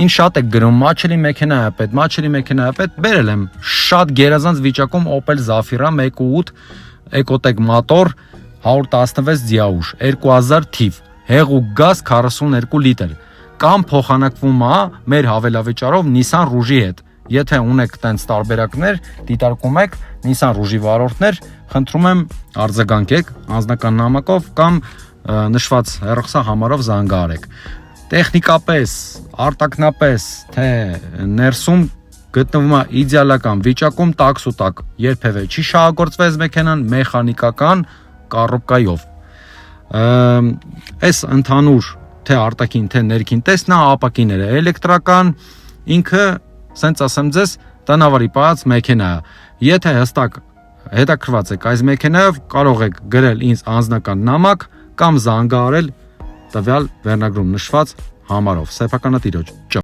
Ինչ շատ եք գրում, մաչելի մեքենա է պետք, մաչելի մեքենա է պետք, բերել եմ շատ գերազանց վիճակում Opel Zafira 1.8 Ecotec մոտոր 116 դիաուշ 2000 թիվ, հեղուկ գազ 42 լիտր, կամ փոխանակվում է մեր հավելավճարով Nissan Rouge-ի հետ։ Եթե ունեք տենց տարբերակներ, դիտարկում եք Nissan Rouge-ի վարորդներ, խնդրում եմ արձագանքեք անձնական նամակով կամ նշված հեռախոսահամարով զանգահարեք։ Տեխնիկապես, արտակնապես, թե ներսում գտնվում է իդեալական վիճակում, տաքսուտակ երբևէ չի շահագործվեց մեքենան մեխանիկական կառոպկայով։ Այս ընդհանուր թե արտաքին, թե ներքին տեսնա ապակիները էլեկտրական, ինքը, սենց ասեմ ձեզ, տնավարի պահած մեքենա է։ Եթե հստակ հետաքրված եք այս մեքենայով, կարող եք գրել ինձ անձնական նամակ կամ զանգահարել տվյալ վերնագրում նշված համարով։ Սեփականատիրոջ։